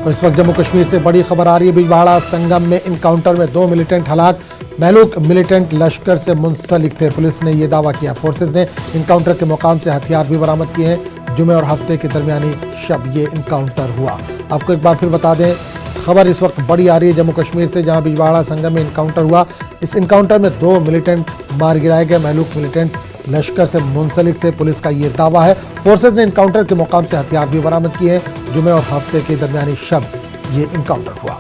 तो इस वक्त जम्मू कश्मीर से बड़ी खबर आ रही है। बिजवाड़ा संगम में इनकाउंटर में 2 मिलिटेंट हलाक, महलूक मिलिटेंट लश्कर से मुंसलिक थे। पुलिस ने यह दावा किया। फोर्सेज ने इनकाउंटर के मुकाम से हथियार भी बरामद किए हैं। जुमे और हफ्ते के दरमियानी शब ये इनकाउंटर हुआ। आपको एक बार फिर बता दें, खबर इस वक्त बड़ी आ रही है जम्मू कश्मीर से, जहां बिजवाड़ा संगम में इनकाउंटर हुआ। इस इनकाउंटर में 2 मिलिटेंट मार गिराए गए। महलूक मिलिटेंट लश्कर से मुंसलिक थे। पुलिस का ये दावा है। फोर्सेज ने इनकाउंटर के मुकाम से हथियार भी बरामद किए हैं। जुमे और हफ्ते के दरमियानी शब ये इनकाउंटर हुआ।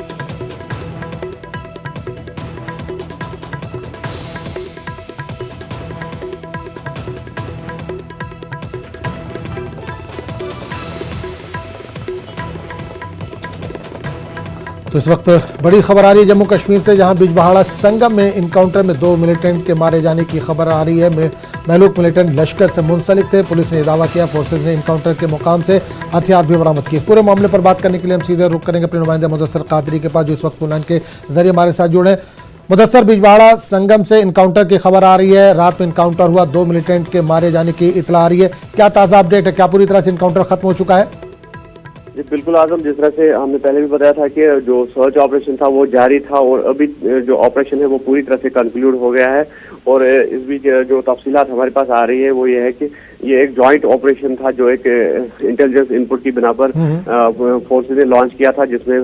तो इस वक्त बड़ी खबर आ रही है जम्मू कश्मीर से, जहां बिजबहाड़ा संगम में इनकाउंटर में 2 मिलिटेंट के मारे जाने की खबर आ रही है। महलूक मिलिटेंट लश्कर से मुंसलिक थे। पुलिस ने दावा किया। फोर्सेज ने इनकाउंटर के मुकाम से हथियार भी बरामद किए। इस पूरे मामले पर बात करने के लिए हम सीधे रुख करेंगे अपने नुमाइंदे मुदस्सर कादरी के पास, जो इस वक्त फोन लाइन के जरिए हमारे साथ जुड़े। मुदस्सर, बिजवाड़ा संगम से इनकाउंटर की खबर आ रही है। रात में इनकाउंटर हुआ, 2 मिलिटेंट के मारे जाने की इतला आ रही है। क्या ताज़ा अपडेट है? क्या पूरी तरह से इनकाउंटर खत्म हो चुका है? जी बिल्कुल आजम, जिस तरह से हमने पहले भी बताया था कि जो सर्च ऑपरेशन था वो जारी था और अभी जो ऑपरेशन है वो पूरी तरह से कंक्लूड हो गया है। और इस बीच जो तफसीलात हमारे पास आ रही है वो ये है कि ये एक जॉइंट ऑपरेशन था जो एक इंटेलिजेंस इनपुट की बिना पर फोर्सेज ने लॉन्च किया था, जिसमें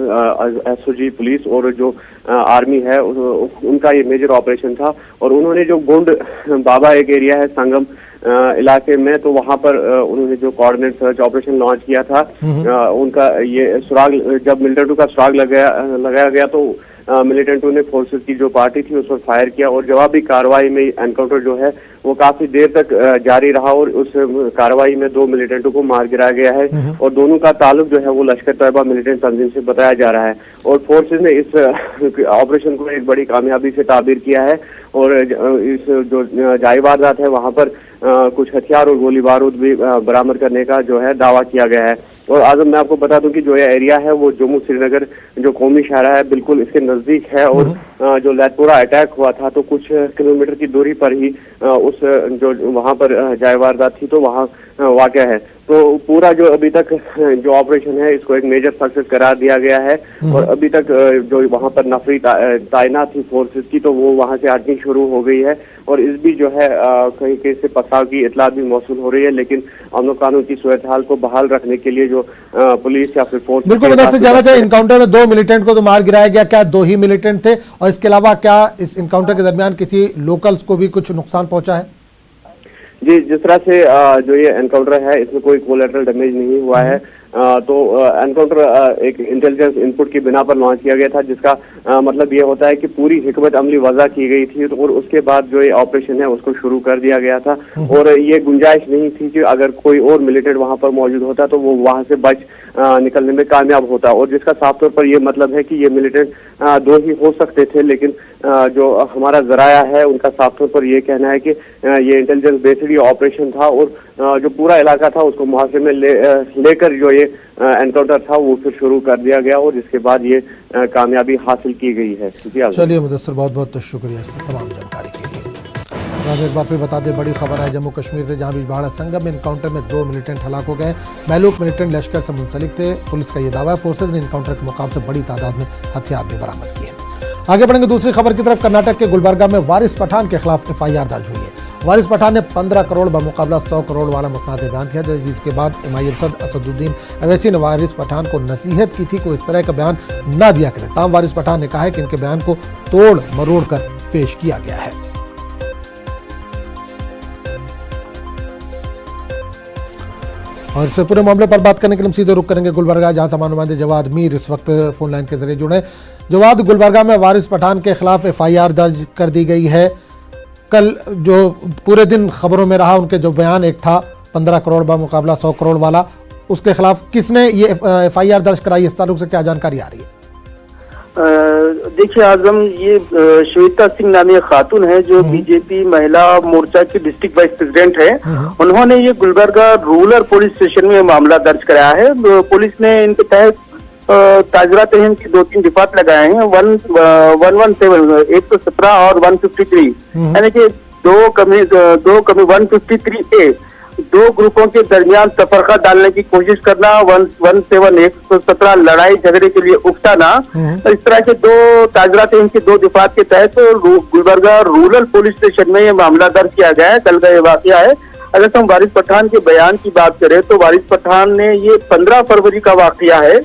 एसओजी पुलिस और जो आर्मी है उनका ये मेजर ऑपरेशन था। और उन्होंने जो गुंड बाबा एक एरिया है संगम इलाके में, तो वहां पर उन्होंने जो कोऑर्डिनेट सर्च ऑपरेशन लॉन्च किया था, उनका ये सुराग, जब मिलिटेंटों का सुराग लगाया गया तो मिलिटेंटों ने फोर्सेस की जो पार्टी थी उस पर फायर किया और जवाबी कार्रवाई में एनकाउंटर जो है वो काफी देर तक जारी रहा और उस कार्रवाई में 2 मिलिटेंटों को मार गिराया गया है। और दोनों का ताल्लुक जो है वो लश्कर तैयबा मिलिटेंट तंजीम से बताया जा रहा है। और फोर्सेस ने इस ऑपरेशन को एक बड़ी कामयाबी से ताबीर किया है। और इस जो जाई वारदात है वहां पर कुछ हथियार और गोली बारूद भी बरामद करने का जो है दावा किया गया है। और आजम, मैं आपको बता दूं कि जो ये एरिया है वो जम्मू श्रीनगर जो कौमी शाहरा है बिल्कुल इसके नजदीक है। और जो लैथपुरा अटैक हुआ था तो कुछ किलोमीटर की दूरी पर ही उस जो वहां पर जाय वारदात थी तो वहां वाक़या है। तो पूरा जो अभी तक जो ऑपरेशन है इसको एक मेजर सक्सेस करार दिया गया है। और अभी तक जो वहां पर नफरी तैनात थी फोर्सेस की, तो वो वहां से हटनी शुरू हो गई है। और इस भी जो है कहीं कहीं से पथराव की इतलात भी मौसूल हो रही है। लेकिन अमन कानून की सूरत हाल को बहाल रखने के लिए जो पुलिस या फिर फोर्स बिल्कुल से जाना चाहिए। इनकाउंटर में 2 मिलिटेंट को तो मार गिराया गया, क्या 2 ही मिलिटेंट थे? और इसके अलावा क्या इस इनकाउंटर के दरमियान किसी लोकल्स को भी कुछ नुकसान पहुंचा है? जी, जिस तरह से जो ये एनकाउंटर है इसमें कोई कोलैटरल डैमेज नहीं हुआ है। तो एनकाउंटर एक इंटेलिजेंस इनपुट की बिना पर लॉन्च किया गया था, जिसका मतलब ये होता है कि पूरी हिकमत अमली वज़ा की गई थी और उसके बाद जो ये ऑपरेशन है उसको शुरू कर दिया गया था। और ये गुंजाइश नहीं थी कि अगर कोई और मिलिटेंट वहां पर मौजूद होता तो वो वहां से बच निकलने में कामयाब होता। और जिसका साफ तौर पर ये मतलब है कि ये मिलिटेंट 2 ही हो सकते थे। लेकिन जो हमारा जराया है उनका साफ तौर पर ये कहना है कि ये इंटेलिजेंस बेस्ड ऑपरेशन था और जो पूरा इलाका था उसको मुहासरे में लेकर जो ये एनकाउंटर था वो फिर शुरू कर दिया गया और जिसके बाद ये कामयाबी हासिल की गई है। चलिए मुदस्सर, बहुत बहुत शुक्रिया इस तमाम जानकारी के लिए। एक बार फिर बता दें, बड़ी खबर है जम्मू कश्मीर से, जहां बिजवाड़ा संगम में इनकाउंटर में 2 मिलिटेंट हलाक हो गए। महलूक मिलिटेंट लश्कर से मुंसलिक थे। पुलिस का ये दावा है। फोर्सेज ने इनकाउंटर के मुकाम से बड़ी तादाद में हथियार भी बरामद किए। आगे बढ़ेंगे दूसरी खबर की तरफ। कर्नाटक के गुलबर्गा में वारिस पठान के खिलाफ FIR दर्ज हुई है। वारिस पठान ने 15 करोड़ बमुकाबला 100 करोड़ वाला मुतनाज़ बयान किया, जिसके बाद MIM सदर असदुद्दीन अवैसी ने वारिस पठान को नसीहत की थी को इस तरह का बयान न दिया करें। ताम वारिस पठान ने कहा है कि इनके बयान को तोड़ मरोड़ कर पेश किया गया है। और इससे पूरे मामले पर बात करने के लिए हम सीधे रुख करेंगे गुलबर्गा, जहां समाचार नुमाइंदे जवाद मीर इस वक्त फोन लाइन के जरिए जुड़े। जवाद, गुलबर्गा में वारिस पठान के खिलाफ FIR दर्ज कर दी गई है। कल जो पूरे दिन खबरों में रहा, उनके जो बयान एक था 15 करोड़ बा मुकाबला 100 करोड़ वाला, उसके खिलाफ किसने ये FIR दर्ज कराई? इस ताल्लुक से क्या जानकारी आ रही है? देखिए आजम, ये श्वेता सिंह नामी खातून है जो बीजेपी महिला मोर्चा की डिस्ट्रिक्ट वाइस प्रेसिडेंट है। उन्होंने ये गुलबर्गा रूरल पुलिस स्टेशन में मामला दर्ज कराया है। पुलिस ने इनके तहत ताजरात की 2-3 डिफात लगाए हैं। 117, 117 और 153, यानी कि 2 कमी 153A दो ग्रुपों के दरमियान तफरका डालने की कोशिश करना, 117 लड़ाई झगड़े के लिए उकसाना, तो इस तरह के दो ताजरात इनकी दो दिफात के तहत गुलबर्गा रूरल पुलिस स्टेशन में ये मामला दर्ज किया गया है। कल का ये वाकया है। अगर हम वारिस पठान के बयान की बात करें तो वारिस पठान ने ये 15 फरवरी का वाकया है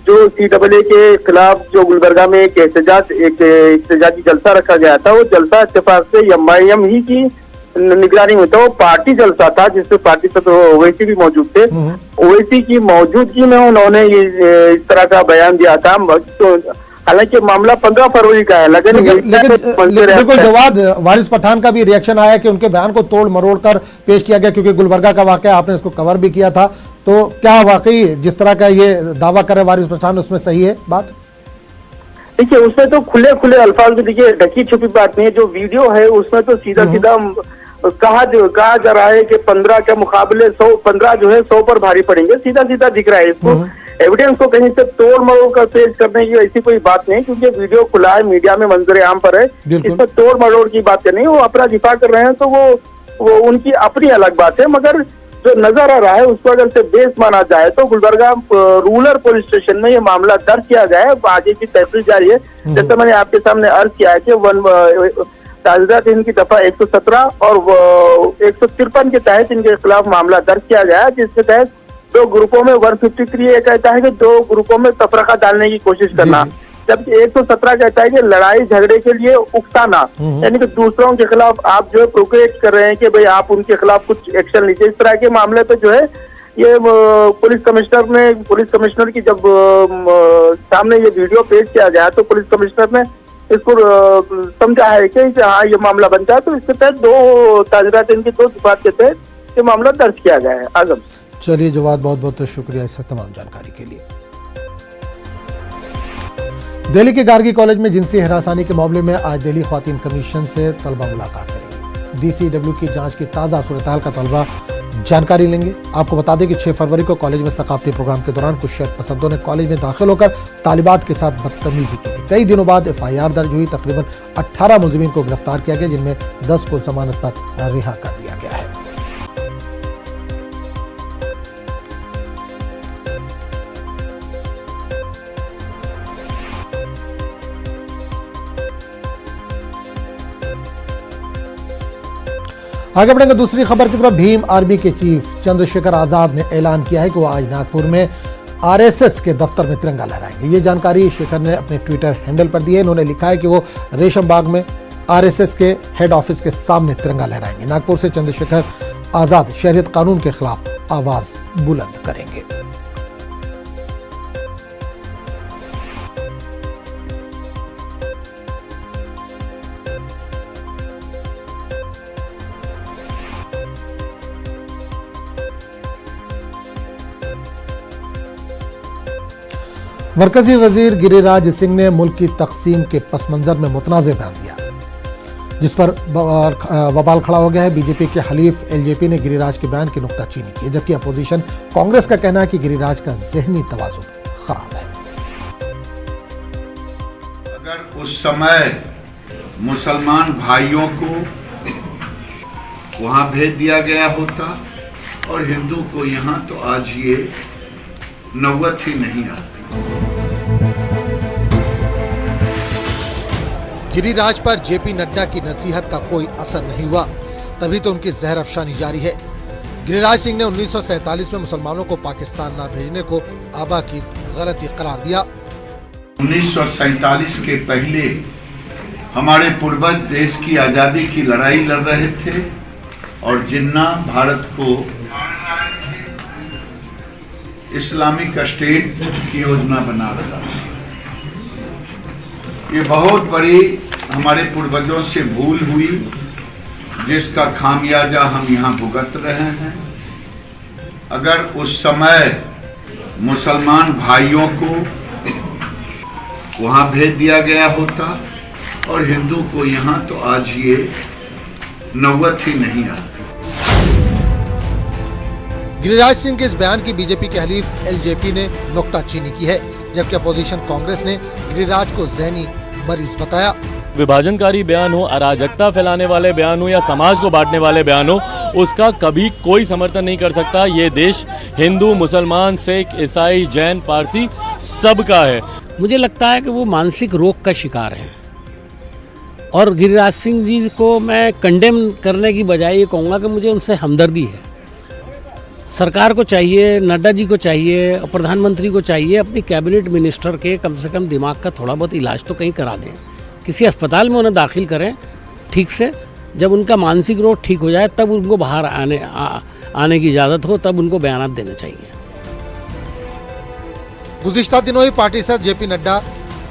जो CAA के खिलाफ जो गुलबर्गा में एक एहतजाजी जलसा रखा गया था। वो जलसा इत्तेफाक से MIM ही की निगरानी में था। वो पार्टी जलसा था जिसमें पार्टी सदर ओवैसी भी मौजूद थे। ओवैसी की मौजूदगी में उन्होंने ये इस तरह का बयान दिया था। तो हालांकि मामला 15 फरवरी का है, लेकिन बिल्कुल जवाद वारिस पठान का भी रिएक्शन आया कि उनके बयान को तोड़ मरोड़ कर पेश किया गया, क्योंकि गुलबर्गा का वाकया आपने इसको कवर भी किया था। तो क्या वाकई जिस तरह का ये दावा करे वारिस पठान उसमें सही है बात? देखिए, उसमें तो खुले खुले अल्फाज में, देखिए ढकी छुपी बात नहीं है। जो वीडियो है उसमें तो सीधा सीधा कहा जा रहा है कि 15 के मुकाबले 15 जो है 100 पर भारी पड़ेंगे। सीधा सीधा दिख रहा है। इसको एविडेंस को कहीं से तोड़ मरोड़ कर पेश करने की ऐसी कोई बात नहीं, क्योंकि वीडियो खुला है, मीडिया में मंजर आम पर है। इसमें तोड़ मरोड़ की बात नहीं, वो अपना दिफा कर रहे हैं तो वो उनकी अपनी अलग बात है। मगर जो नजर आ रहा है उसको अगर से बेस माना जाए तो गुलबर्गा रूरल पुलिस स्टेशन में ये मामला दर्ज किया गया है। आगे की तहकीक जारी है। जैसे मैंने आपके सामने अर्ज किया है कि ताजरात इनकी दफा 117 और 153 के तहत इनके खिलाफ मामला दर्ज किया गया है, जिसके तहत दो ग्रुपों में 153 ये कहता है कि दो ग्रुपों में तफरका डालने की कोशिश करना, जबकि 117 कहता है कि लड़ाई झगड़े के लिए उकसाना, यानी कि दूसरों के खिलाफ आप जो है प्रोवोकेट कर रहे हैं कि भाई आप उनके खिलाफ कुछ एक्शन लीजिए। इस तरह के मामले पे जो है ये पुलिस कमिश्नर की जब सामने ये वीडियो पेश किया गया तो पुलिस कमिश्नर ने इसको समझा है कि हाँ ये मामला बनता है। तो इसके तहत दो ताजरात इनकी दो दिफात के तहत ये मामला दर्ज किया गया है। आजम, चलिए जवाब बहुत बहुत शुक्रिया इस तमाम जानकारी के लिए। दिल्ली के गार्गी कॉलेज में जिनसी हरासानी के मामले में आज दिल्ली ख्वातीन कमीशन से तलबा मुलाकात करेंगे। DCW की जांच की ताज़ा सूरत-ए-हाल का तलबा जानकारी लेंगे। आपको बता दें कि 6 फरवरी को कॉलेज में सकाफती प्रोग्राम के दौरान कुछ शर्त पसंदों ने कॉलेज में दाखिल होकर तालिबात के साथ बदतमीजी की थी। कई दिनों बाद FIR दर्ज हुई। तकरीबन 18 मुलजिमीन को गिरफ्तार किया गया, जिनमें 10 को जमानत पर रिहा कर दिया गया है। आगे बढ़ेंगे दूसरी खबर की तरफ। भीम आर्मी के चीफ चंद्रशेखर आजाद ने ऐलान किया है कि वो आज नागपुर में RSS के दफ्तर में तिरंगा लहराएंगे। ये जानकारी शेखर ने अपने ट्विटर हैंडल पर दी है। इन्होंने लिखा है कि वो रेशम बाग में RSS के हेड ऑफिस के सामने तिरंगा लहराएंगे। नागपुर से चंद्रशेखर आजाद शहरियत कानून के खिलाफ आवाज बुलंद करेंगे। मरकजी वजीर गिरिराज सिंह ने मुल्क की तकसीम के पस मंजर में मुतनाज़ बयान दिया, जिस पर बवाल खड़ा हो गया है। बीजेपी के हलीफ LJP ने गिरिराज के बयान की नुक्ताचीनी की, जबकि अपोजिशन कांग्रेस का कहना है कि गिरिराज का ज़हनी तवाज़ुन खराब है। अगर उस समय मुसलमान भाइयों को वहां भेज दिया गया होता और हिंदू को यहाँ, तो आज ये नौबत ही नहीं आती। गिरिराज पर JP नड्डा की नसीहत का कोई असर नहीं हुआ, तभी तो उनकी जहर अफशानी जारी है। गिरिराज सिंह ने 1947 में मुसलमानों को पाकिस्तान न भेजने को आबा की गलती करार दिया। 1947 के पहले हमारे पूर्वज देश की आज़ादी की लड़ाई लड़ रहे थे और जिन्ना भारत को इस्लामिक स्टेट की योजना बना रहा है। ये बहुत बड़ी हमारे पूर्वजों से भूल हुई, जिसका खामियाजा हम यहाँ भुगत रहे हैं। अगर उस समय मुसलमान भाइयों को वहाँ भेज दिया गया होता और हिंदू को यहाँ, तो आज ये नौबत ही नहीं आती। गिरिराज सिंह के इस बयान की बीजेपी के हलीफ LJP ने नुक्ताचीनी की है, जबकि अपोजिशन कांग्रेस ने गिरिराज को ज़हनी मरीज बताया। विभाजनकारी बयान हो, अराजकता फैलाने वाले बयान हो या समाज को बांटने वाले बयान हो, उसका कभी कोई समर्थन नहीं कर सकता। ये देश हिंदू, मुसलमान, सिख, ईसाई, जैन, पारसी सबका है। मुझे लगता है कि वो मानसिक रोग का शिकार हैं और गिरिराज सिंह जी को मैं कंडेम करने की बजाय ये कहूँगा कि मुझे उनसे हमदर्दी है। सरकार को चाहिए, नड्डा जी को चाहिए, प्रधानमंत्री को चाहिए अपनी कैबिनेट मिनिस्टर के कम से कम दिमाग का थोड़ा बहुत इलाज तो कहीं करा दें, किसी अस्पताल में उन्हें दाखिल करें ठीक से। जब उनका मानसिक रोग ठीक हो जाए तब उनको बाहर आने की इजाज़त हो, तब उनको बयान देने चाहिए। गुज़िश्ता दिनों ही पार्टी सदस्य जेपी नड्डा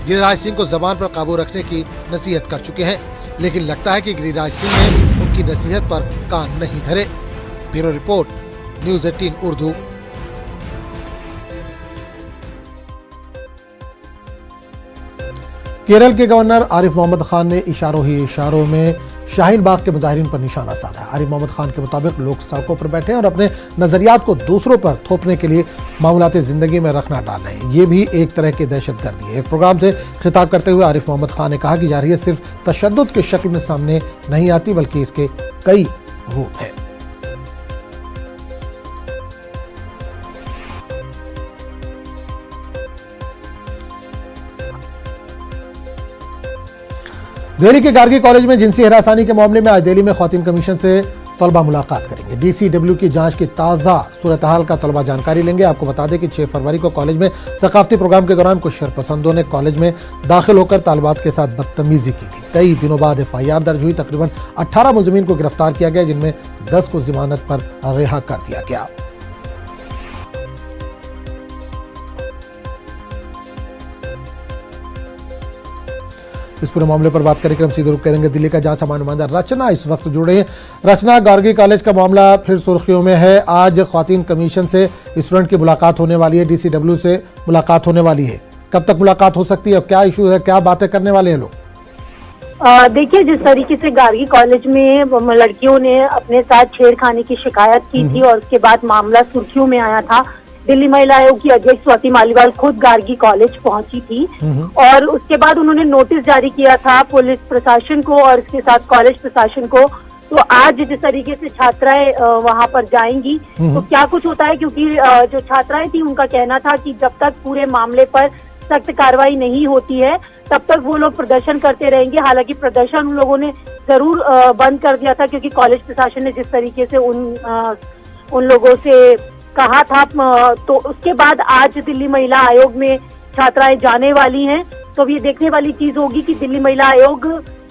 गिरिराज सिंह को जबान पर काबू रखने की नसीहत कर चुके हैं, लेकिन लगता है कि गिरिराज सिंह ने उनकी नसीहत पर कान नहीं धरे। Bureau report, news 18 Urdu. Kerala के गवर्नर आरिफ मोहम्मद खान ने इशारों ही इशारों में शाहीन बाग के मुजाहिरीन पर निशाना साधा। आरिफ मोहम्मद खान के मुताबिक लोग सड़कों पर बैठे हैं और अपने नजरियात को दूसरों पर थोपने के लिए मामलाते जिंदगी में रखना डाल रहे हैं। ये भी एक तरह की दहशतगर्दी है। एक प्रोग्राम से खिताब करते हुए आरिफ मोहम्मद खान ने कहा कि जारहियत सिर्फ तशद्दुद की शक्ल में सामने नहीं आती, बल्कि इसके कई रूप हैं। दिल्ली के गार्गी कॉलेज में जिनसी हरासानी के मामले में आज दिल्ली में खवातीन कमीशन से तलबा मुलाकात करेंगे। DCW की जांच की ताज़ा सूरत हाल का तलबा जानकारी लेंगे। आपको बता दें कि 6 फरवरी को कॉलेज में सकाफती प्रोग्राम के दौरान कुछ शरपसंदों ने कॉलेज में दाखिल होकर तालिबात के साथ बदतमीजी की थी। कई दिनों बाद FIR दर्ज हुई। तकरीबन 18 मुलजमीन को गिरफ्तार किया गया, जिनमें 10 को जमानत पर रिहा कर दिया गया। इस पूरे मामले पर बात करेंगे, हम सीधे रुख करेंगे दिल्ली का जहां सामान्य नुमाइंदा रचना इस वक्त जुड़े हैं। रचना, गार्गी कॉलेज का मामला फिर सुर्खियों में है। आज खवातीन कमीशन से स्टूडेंट की मुलाकात होने वाली है, DCW से मुलाकात होने वाली है। कब तक मुलाकात हो सकती है, क्या इशू है, क्या बातें करने वाले हैं लोग? देखिए, जिस तरीके से गार्गी कॉलेज में लड़कियों ने अपने साथ छेड़खानी की शिकायत की थी और उसके बाद मामला सुर्खियों में आया था। दिल्ली महिला आयोग की अध्यक्ष स्वाति मालीवाल खुद गार्गी कॉलेज पहुंची थी और उसके बाद उन्होंने नोटिस जारी किया था पुलिस प्रशासन को और इसके साथ कॉलेज प्रशासन को। तो आज जिस तरीके से छात्राएं वहां पर जाएंगी तो क्या कुछ होता है, क्योंकि जो छात्राएं थी उनका कहना था कि जब तक पूरे मामले पर सख्त कार्रवाई नहीं होती है तब तक वो लोग प्रदर्शन करते रहेंगे। हालांकि प्रदर्शन उन लोगों ने जरूर बंद कर दिया था, क्योंकि कॉलेज प्रशासन ने जिस तरीके से उन लोगों से कहा था। तो उसके बाद आज दिल्ली महिला आयोग में छात्राएं जाने वाली हैं। तो अब ये देखने वाली चीज होगी कि दिल्ली महिला आयोग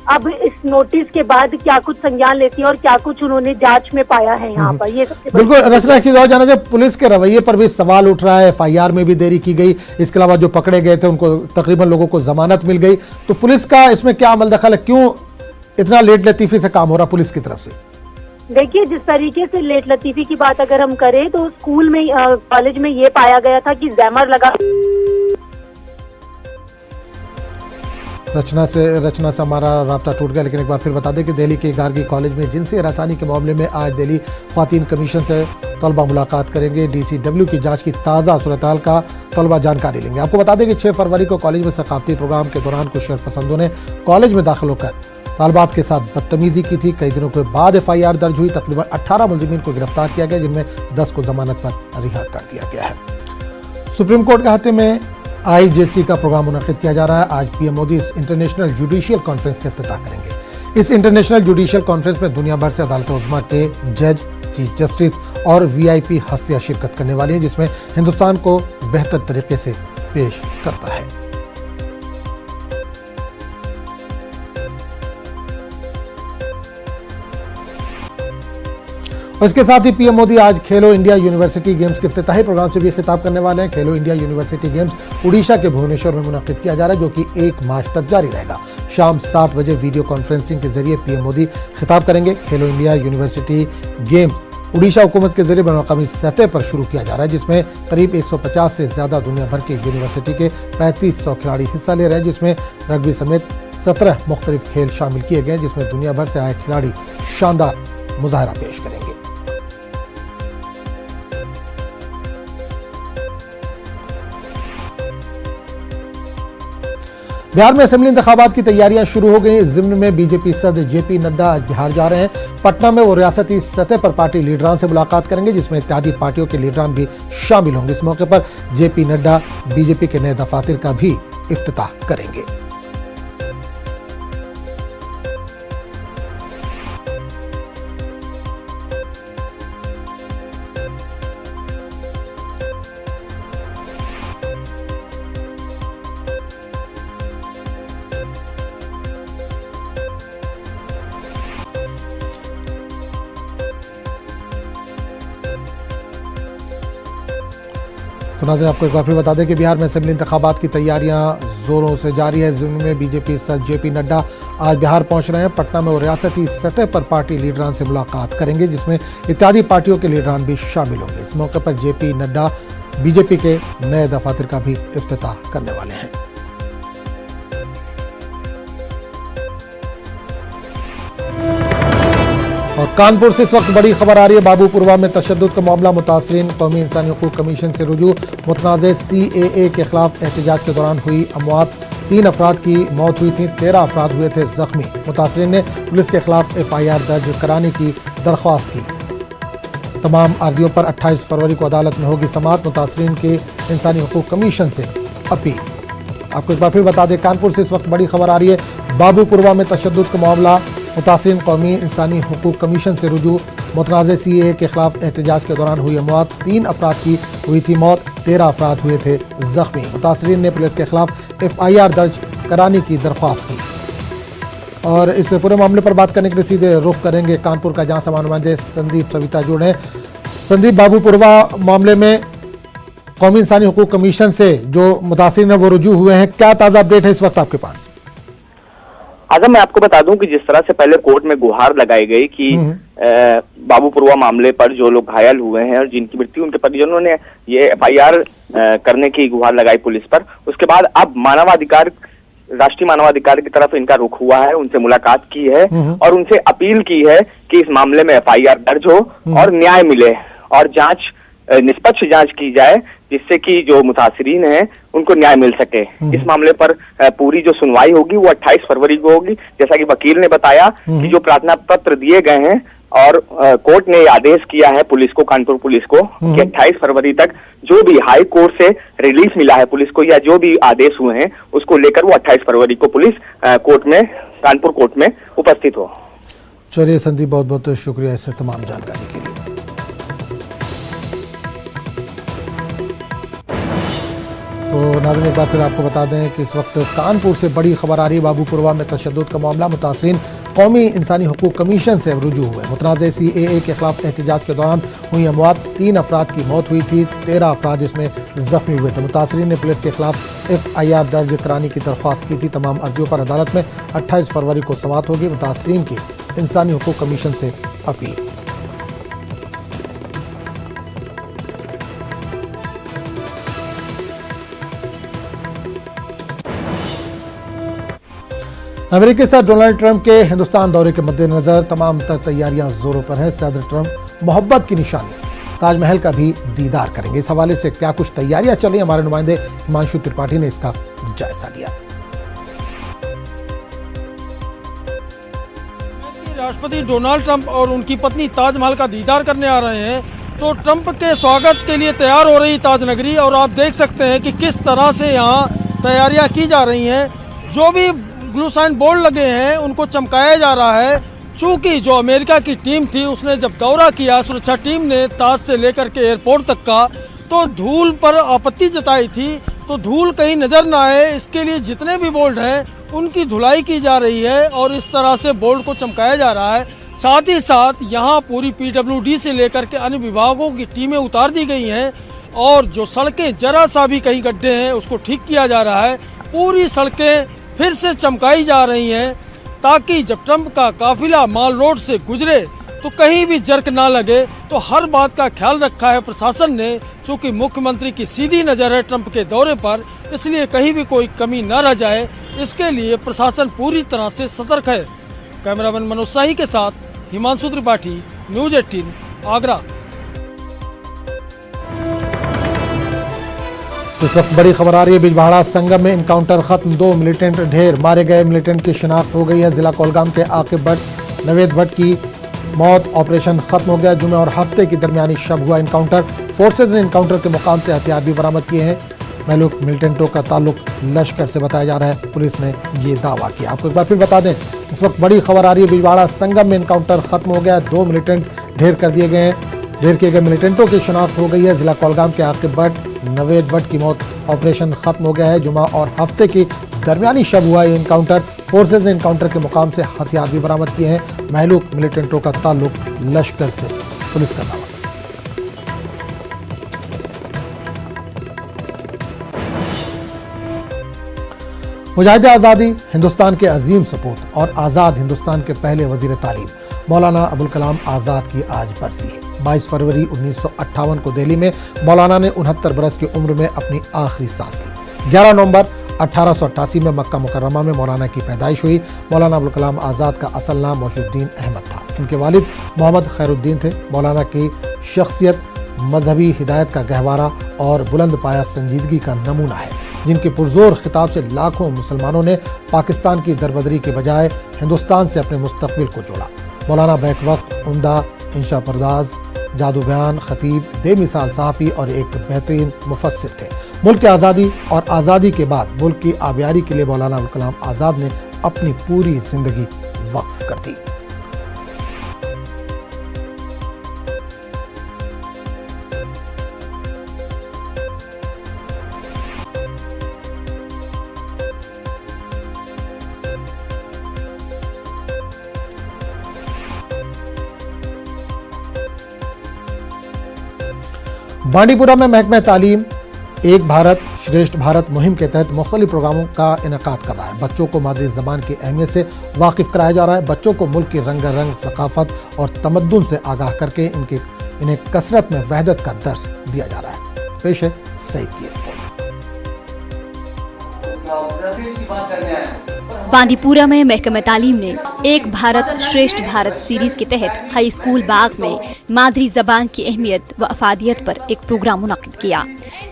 अब इस नोटिस के बाद क्या कुछ संज्ञान लेती है और क्या कुछ उन्होंने जांच में पाया है यहाँ पर। ये बिल्कुल रचना, एक चीज और जाना चाहिए, पुलिस के रवैये पर भी सवाल उठ रहा है। FIR में भी देरी की गई, इसके अलावा जो पकड़े गए थे उनको तकरीबन लोगों को जमानत मिल गई। तो पुलिस का इसमें क्या अमल दखल है, क्यों इतना लेट लतीफी से काम हो रहा पुलिस की तरफ से? देखिए, जिस तरीके से लेट लतीफी की बात अगर हम करें तो स्कूल में कॉलेज में ये पाया गया था कि जैमर लगा। रचना से हमारा राब्ता टूट गया, लेकिन एक बार फिर बता दें कि दिल्ली के गार्गी कॉलेज में जिनसी हरासानी के मामले में आज दिल्ली खवातीन कमीशन से तलबा मुलाकात करेंगे। DCW की जांच की ताज़ा सूरत हाल का तलबा जानकारी लेंगे। आपको बता दें कि 6 फरवरी को कॉलेज में सकाफती प्रोग्राम के दौरान कुछ शरपसंदों ने कॉलेज में दाखिल होकर तालिबात के साथ बदतमीजी की थी। कई दिनों के बाद FIR दर्ज हुई। तकरीबन 18 मुलजिमीन को गिरफ्तार किया गया, जिनमें 10 को जमानत पर रिहा कर दिया गया है। सुप्रीम कोर्ट के हाथे में IJC का प्रोग्राम मुनक्किद किया जा रहा है। आज PM मोदी इस इंटरनेशनल जुडिशियल कॉन्फ्रेंस का इफ्तिताह करेंगे। इस इंटरनेशनल जुडिशियल कॉन्फ्रेंस में दुनिया भर से अदालत उज़्मा के जज, चीफ जस्टिस और VIP हस्तियां शिरकत करने वाली हैं, जिसमें हिंदुस्तान को बेहतर तरीके से पेश करता है। और इसके साथ ही PM मोदी आज खेलो इंडिया यूनिवर्सिटी गेम्स के इफ्तिताही प्रोग्राम से भी खिताब करने वाले हैं। खेलो इंडिया यूनिवर्सिटी गेम्स उड़ीसा के भुवनेश्वर में मुनक्किद किया जा रहा है, जो कि 1 मार्च तक जारी रहेगा। शाम 7 बजे वीडियो कॉन्फ्रेंसिंग के जरिए PM मोदी खिताब करेंगे। खेलो इंडिया यूनिवर्सिटी गेम्स उड़ीसा हुकूमत के जरिए बैनुल-अक़वामी सतह पर शुरू किया जा रहा है, जिसमें करीब 150 से ज्यादा दुनिया भर की यूनिवर्सिटी के 3500 खिलाड़ी हिस्सा ले रहे हैं, जिसमें रग्बी समेत 17 मुख्तलिफ खेल शामिल किए गए, जिसमें दुनिया भर से आए खिलाड़ी शानदार मुजाहरा पेश करेंगे। बिहार में असेंबली इंतखाबात की तैयारियां शुरू हो गई। जिम्न में बीजेपी सदस्य जेपी नड्डा आज बिहार जा रहे हैं। पटना में वो रियासती सतह पर पार्टी लीडरान से मुलाकात करेंगे, जिसमें इत्यादि पार्टियों के लीडरान भी शामिल होंगे। इस मौके पर जेपी नड्डा बीजेपी के नए दफातर का भी इफ्तिताह करेंगे। तो नाज़रीन, आपको एक बार फिर बता दें कि बिहार में असेंबली इंतखाबात की तैयारियां जोरों से जारी है। जिम्न में बीजेपी सदस्य जेपी नड्डा आज बिहार पहुंच रहे हैं। पटना में वो रियासती सतह पर पार्टी लीडरान से मुलाकात करेंगे, जिसमें इत्यादि पार्टियों के लीडरान भी शामिल होंगे। इस मौके पर जेपी नड्डा बीजेपी के नए दफातर का भी इफ्तिताह करने वाले हैं। और कानपुर से इस वक्त बड़ी खबर आ रही है। बाबूपुरवा में तशद्दुद का मामला, मुतासरीन कौमी इंसानी हकूक कमीशन से रुजू। मुतनाज़ CAA के खिलाफ एहतजाज के दौरान हुई अमवात, 3 अफराद की मौत हुई थी, 13 अफराद हुए थे जख्मी। मुतासरीन ने पुलिस के खिलाफ FIR दर्ज कराने की दरख्वास्त की। तमाम अर्जियों पर 28 फरवरी को अदालत में होगी समाअत। मुतासरीन के इंसानी हकूक कमीशन से अपील। आपको एक बार फिर बता दें, कानपुर से इस वक्त बड़ी खबर आ रही है। बाबूपुरवा में तशद्दुद का मामला, मुतासरीन कौमी इंसानी हकूक कमीशन से रुजू। मुतनाज़ CAA के खिलाफ एहतजाज के दौरान हुई अमवात, 3 अफराद की हुई थी मौत, 13 अफराद हुए थे जख्मी। मुतासरीन ने पुलिस के खिलाफ FIR दर्ज कराने की दरख्वास्त की। और इस पूरे मामले पर बात करने के लिए सीधे रुख करेंगे कानपुर का, जहां से नुमाइंदे संदीप सविता जुड़े हैं। संदीप, बाबूपुरवा मामले में कौमी इंसानी हकूक कमीशन से जो मुतासरीन है वो रुजू हुए हैं, क्या ताज़ा अपडेट है इस वक्त आपके पास? आजम, मैं आपको बता दूं कि जिस तरह से पहले कोर्ट में गुहार लगाई गई कि बाबूपुरवा मामले पर जो लोग घायल हुए हैं और जिनकी मृत्यु, उनके परिजनों ने ये FIR करने की गुहार लगाई पुलिस पर, उसके बाद अब राष्ट्रीय मानवाधिकार की तरफ इनका रुख हुआ है, उनसे मुलाकात की है और उनसे अपील की है कि इस मामले में FIR दर्ज हो और न्याय मिले और निष्पक्ष जांच की जाए, जिससे कि जो मुतासरीन हैं उनको न्याय मिल सके। इस मामले पर पूरी जो सुनवाई होगी वो 28 फरवरी को होगी। जैसा कि वकील ने बताया कि जो प्रार्थना पत्र दिए गए हैं और कोर्ट ने आदेश किया है पुलिस को, कानपुर पुलिस को, कि 28 फरवरी तक जो भी हाई कोर्ट से रिलीफ मिला है पुलिस को या जो भी आदेश हुए हैं उसको लेकर वो 28 फरवरी को पुलिस कानपुर कोर्ट में उपस्थित हो। चलिए संदीप, बहुत बहुत शुक्रिया इस तमाम जानकारी के लिए। तो नाज़रीन, एक बार फिर आपको बता दें कि इस वक्त कानपुर से बड़ी खबर आ रही है। बाबूपुरवा में तशद्दुद का मामला, मुतासरीन कौमी इंसानी हकूक कमीशन से रुजू हुए। मुतनाज़ CAA के खिलाफ एहतजाज के दौरान हुई अमवात, 3 अफराद की मौत हुई थी, 13 अफराद इसमें जख्मी हुए थे। मुतासरीन ने पुलिस के खिलाफ FIR दर्ज कराने की दरख्वास्त की थी। तमाम अर्जियों पर अदालत में 28 फरवरी को समाअत होगी। मुतासरीन की इंसानी हकूक कमीशन से अपील। अमेरिका के साथ डोनाल्ड ट्रंप के हिंदुस्तान दौरे के मद्देनजर तमाम तैयारियां जोरों पर हैं। सदर ट्रंप मोहब्बत की निशानी ताजमहल का भी दीदार करेंगे। इस हवाले से क्या कुछ तैयारियां चल रही, हमारे नुमाइंदे हिमांशु त्रिपाठी ने इसका जायजा लिया। राष्ट्रपति डोनाल्ड ट्रंप और उनकी पत्नी ताजमहल का दीदार करने आ रहे हैं, तो ट्रंप के स्वागत के लिए तैयार हो रही ताजनगरी, और आप देख सकते हैं कि किस तरह से यहाँ तैयारियां की जा रही हैं। जो भी ग्लू साइन बोर्ड लगे हैं उनको चमकाया जा रहा है। चूंकि जो अमेरिका की टीम थी उसने जब दौरा किया, सुरक्षा टीम ने ताज से लेकर के एयरपोर्ट तक का, तो धूल पर आपत्ति जताई थी। तो धूल कहीं नजर ना आए इसके लिए जितने भी बोर्ड हैं उनकी धुलाई की जा रही है और इस तरह से बोर्ड को चमकाया जा रहा है। साथ ही साथ यहाँ पूरी PWD से लेकर के अन्य विभागों की टीमें उतार दी गई हैं और जो सड़कें जरा सा भी कहीं गड्ढे हैं उसको ठीक किया जा रहा है। पूरी सड़कें फिर से चमकाई जा रही हैं ताकि जब ट्रंप का काफिला माल रोड से गुजरे तो कहीं भी जर्क ना लगे। तो हर बात का ख्याल रखा है प्रशासन ने, चूँकि मुख्यमंत्री की सीधी नज़र है ट्रंप के दौरे पर, इसलिए कहीं भी कोई कमी न रह जाए, इसके लिए प्रशासन पूरी तरह से सतर्क है। कैमरामैन मनोज शाही के साथ हिमांशु त्रिपाठी, न्यूज़ 18 आगरा। इस वक्त बड़ी खबर आ रही है, बिजबाड़ा संगम में इनकाउंटर खत्म, 2 मिलिटेंट ढेर, मारे गए मिलिटेंट की शिनाख्त हो गई है। जिला कोलगाम के आकिब भट्ट, नवेद भट्ट की मौत, ऑपरेशन खत्म हो गया। जुमे और हफ्ते की दरमियानी शब हुआ इनकाउंटर। फोर्सेज ने इनकाउंटर के मुकाम से हथियार भी बरामद किए हैं। महलूक मिलिटेंटों का ताल्लुक लश्कर से बताया जा रहा है, पुलिस ने ये दावा किया। आपको एक बार फिर बता दें, इस वक्त बड़ी खबर आ रही है, बिजबाड़ा संगम में इनकाउंटर खत्म हो गया, 2 मिलिटेंट ढेर कर दिए गए हैं। ढेर किए गए मिलिटेंटों की शिनाख्त हो गई है। जिला कोलगाम के आकिब भट्ट, नवेद भट्ट की मौत, ऑपरेशन खत्म हो गया है। जुमा और हफ्ते की दरमियानी शब हुआ ये इनकाउंटर। फोर्सेज ने इनकाउंटर के मुकाम से हथियार भी बरामद किए हैं। महलूक मिलिटेंटों का ताल्लुक लश्कर से, पुलिस का दावा। मुजाहिद आज़ादी हिंदुस्तान के अजीम सपूत और आज़ाद हिंदुस्तान के पहले वजीर तालीम मौलाना अबुल कलाम आज़ाद की आज बरसी है। 22 फरवरी 1958 को दिल्ली में मौलाना ने 69 बरस की उम्र में अपनी आखिरी सांस ली। 11 नवंबर 1888 में मक्का मुकर्रमा में मौलाना की पैदाइश हुई। मौलाना अबुल कलाम आज़ाद का असल नाम मोहिउद्दीन अहमद था। इनके वालिद मोहम्मद खैरुद्दीन थे। मौलाना की शख्सियत मजहबी हिदायत का गहवारा और बुलंद पाया संजीदगी का नमूना है, जिनके पुरजोर खिताब से लाखों मुसलमानों ने पाकिस्तान की दरबदरी के बजाय हिंदुस्तान से अपने मुस्तकबिल को जोड़ा। मौलाना बैक वक्त उम्दा, इंशा परदाज, जादू बयान, खतीब, बेमिसाल सहाफ़ी और एक बेहतरीन मुफस्सिर थे। मुल्क की आज़ादी और आज़ादी के बाद मुल्क की आबियारी के लिए मौलाना अबुल कलाम आज़ाद ने अपनी पूरी जिंदगी वक्फ कर दी। बांडीपुरा में महकमा तालीम एक भारत श्रेष्ठ भारत मुहिम के तहत मुख्तलिफ प्रोग्रामों का इनेकाद कर रहा है। बच्चों को मादरी ज़बान की अहमियत से वाकिफ कराया जा रहा है। बच्चों को मुल्क की रंगारंग सकाफत और तमद्दुन से आगाह करके इन्हें कसरत में वहदत का दर्स दिया जा रहा है। पेश है सईद की रिपोर्ट। बांडीपुरा में महकमा तालीम ने एक भारत श्रेष्ठ भारत सीरीज के तहत हाई स्कूल बाग में मादरी जबान की अहमियत व अफादियत पर एक प्रोग्राम मुनक़िद किया।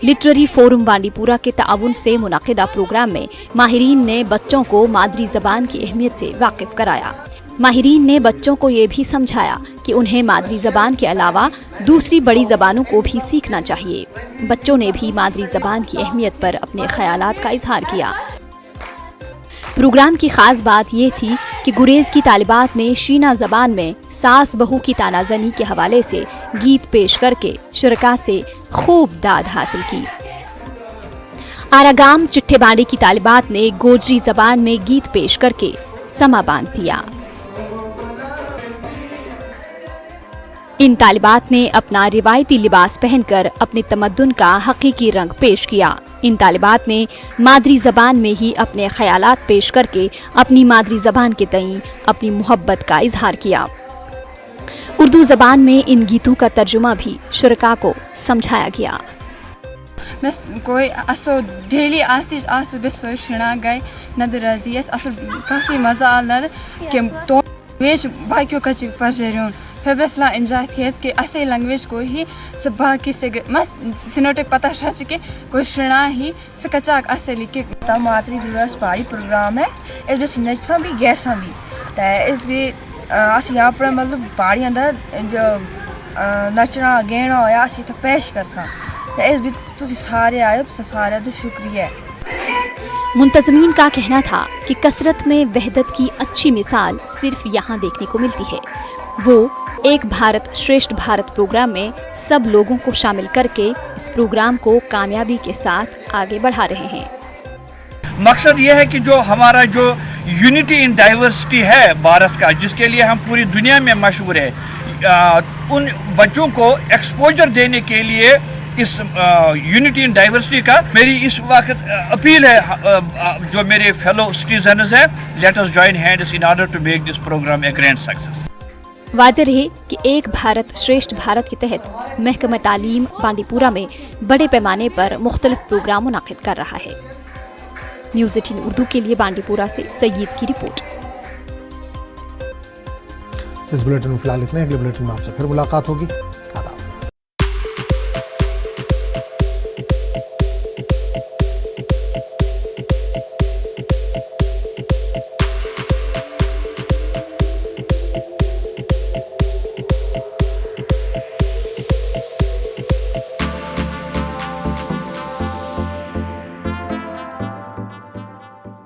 लिटरेरी फोरम बांडीपुरा के ताउन से मुनक़िदा प्रोग्राम में माहिरीन ने बच्चों को मादरी जबान की अहमियत से वाकिफ कराया। माहिरीन ने बच्चों को ये भी समझाया कि उन्हें मादरी जबान के अलावा दूसरी बड़ी जबानों को भी सीखना चाहिए। बच्चों ने भी मादरी जबान की अहमियत पर अपने ख्यालात का इजहार किया। प्रोग्राम की खास बात यह थी कि गुरेज की तालिबात ने शीना जबान में सास बहू की तानाजनी के हवाले से गीत पेश करके शुरका से खूब दाद हासिल की। आरागाम चिट्ठेबाड़ी की तालिबात ने गोजरी जबान में गीत पेश करके समा बांध दिया। इन तालिबात ने अपना रिवायती लिबास पहनकर अपने तमद्दुन का हकीकी रंग पेश किया। इन तालिबात ने मादरी जबान में ही अपने ख्यालात पेश करके अपनी मादरी जबान के तईं अपनी मोहब्बत का इजहार किया। उर्दू जबान में इन गीतों का तर्जुमा भी शुरका को समझाया गया। कोई असो डेली आस्तिज आसु बेसो शिना गए नद रजियस असो काफी मजा आलर के तो वेश बाकियों का चिक पजेरियन फिर बेसला एंजॉय थे कि ऐसे लैंग्वेज को ही सब बाकी से मस सिनोटिक पता शच के कोई शिना ही सकचाक ऐसे लिखे मातृ दिवस पहाड़ी प्रोग्राम है। इस बीच नचा भी गैसा भी तो इस बीच अस यहाँ पर मतलब पहाड़ी अंदर जो नचना गेना होया अस तो पेश कर सा इस बीच तुसी सारे आए तो सारे तो शुक्रिया। मुंतजमीन का कहना था कि कसरत में वहदत की अच्छी मिसाल सिर्फ यहाँ देखने को मिलती है। वो एक भारत श्रेष्ठ भारत प्रोग्राम में सब लोगों को शामिल करके इस प्रोग्राम को कामयाबी के साथ आगे बढ़ा रहे हैं। मकसद ये है कि जो हमारा जो यूनिटी इन डाइवर्सिटी है भारत का, जिसके लिए हम पूरी दुनिया में मशहूर है, उन बच्चों को एक्सपोजर देने के लिए इस यूनिटी इन डाइवर्सिटी का मेरी इस वक्त अपील है जो मेरे फेलो सिटीजन्स हैं, let us join hands in order to make this programme a grand success. वाज़ेह है कि एक भारत श्रेष्ठ भारत के तहत महकमा तालीम बांडीपुरा में बड़े पैमाने पर मुख्तलिफ प्रोग्राम मुनाकिद कर रहा है। न्यूज़ 18 उर्दू के लिए बांडीपुरा से सईद की रिपोर्ट। इस बुलेटिन में फिलहाल इतना। अगले बुलेटिन में आपसे फिर मुलाकात होगी।